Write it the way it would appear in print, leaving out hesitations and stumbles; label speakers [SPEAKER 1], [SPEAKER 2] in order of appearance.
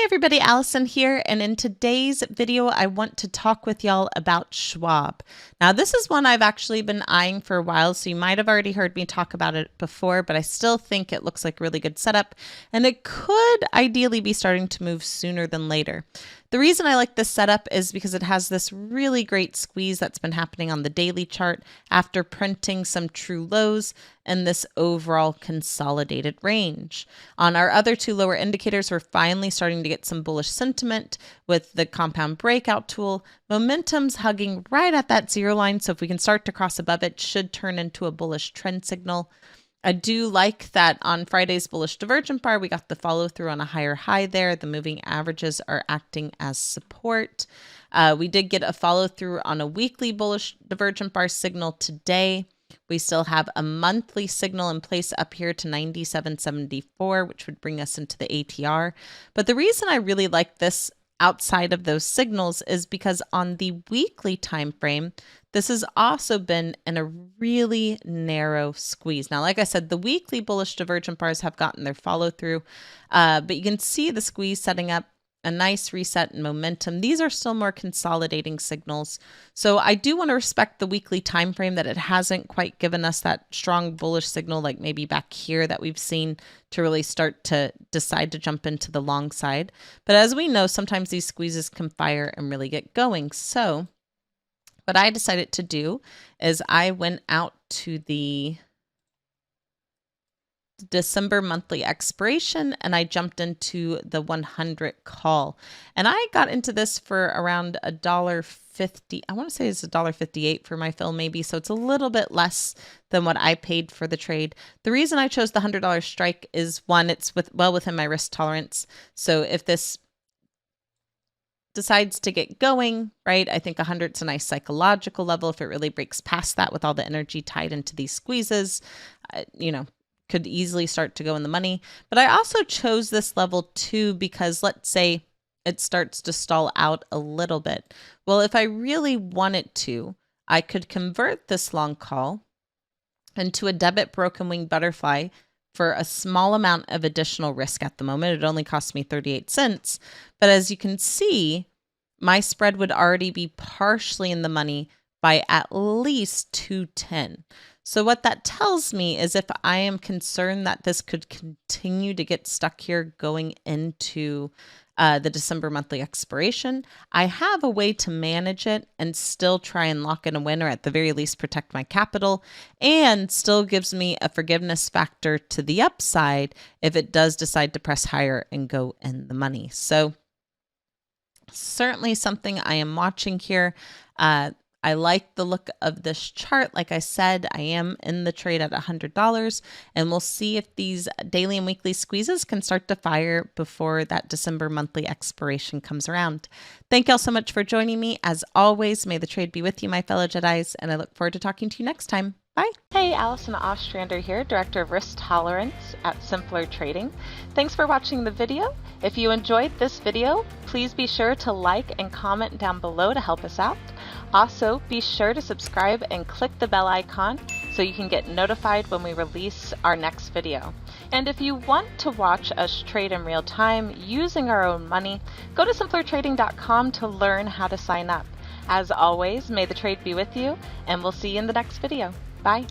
[SPEAKER 1] everybody, Allison here, and in today's video I want to talk with y'all about Schwab. Now this is one I've actually been eyeing for a while, so you might have already heard me talk about it before, but I still think it looks like a really good setup, and it could ideally be starting to move sooner than later. The reason I like this setup is because it has this really great squeeze that's been happening on the daily chart after printing some true lows and this overall consolidated range. On our other two lower indicators, we're finally starting to get some bullish sentiment with the compound breakout tool. Momentum's hugging right at that zero line, so if we can start to cross above it, should turn into a bullish trend signal. I do like that on Friday's bullish divergent bar, we got the follow through on a higher high there. The moving averages are acting as support. We did get a follow through on a weekly bullish divergent bar signal today. We still have a monthly signal in place up here to 97.74, which would bring us into the ATR. But the reason I really like this outside of those signals is because on the weekly time frame, this has also been in a really narrow squeeze. Now, like I said, the weekly bullish divergent bars have gotten their follow through, but you can see the squeeze setting up a nice reset and momentum. These are still more consolidating signals. So I do want to respect the weekly time frame that it hasn't quite given us that strong bullish signal like maybe back here that we've seen to really start to decide to jump into the long side. But as we know, sometimes these squeezes can fire and really get going. So what I decided to do is I went out to the December monthly expiration and I jumped into the 100 call, and I got into this for around $1.50. I want to say it's $1.58 for my fill maybe, so it's a little bit less than what I paid for the trade. The reason I chose the $100 strike is one, it's well within my risk tolerance. So if this decides to get going, right, I think 100 is a nice psychological level. If it really breaks past that with all the energy tied into these squeezes, could easily start to go in the money. But I also chose this level too because let's say it starts to stall out a little bit. Well, if I really wanted to, I could convert this long call into a debit broken wing butterfly for a small amount of additional risk at the moment. It only cost me 38 cents. But as you can see, my spread would already be partially in the money by at least 210. So what that tells me is if I am concerned that this could continue to get stuck here going into the December monthly expiration, I have a way to manage it and still try and lock in a win, or at the very least protect my capital, and still gives me a forgiveness factor to the upside if it does decide to press higher and go in the money. So certainly something I am watching here. I like the look of this chart. Like I said, I am in the trade at $100, and we'll see if these daily and weekly squeezes can start to fire before that December monthly expiration comes around. Thank y'all so much for joining me. As always, may the trade be with you, my fellow Jedis, and I look forward to talking to you next time. Bye. Hey, Allison Ostrander here, Director of Risk Tolerance at Simpler Trading. Thanks for watching the video. If you enjoyed this video, please be sure to like and comment down below to help us out. Also, be sure to subscribe and click the bell icon so you can get notified when we release our next video. And if you want to watch us trade in real time using our own money, go to simplertrading.com to learn how to sign up. As always, may the trade be with you, and we'll see you in the next video. Bye.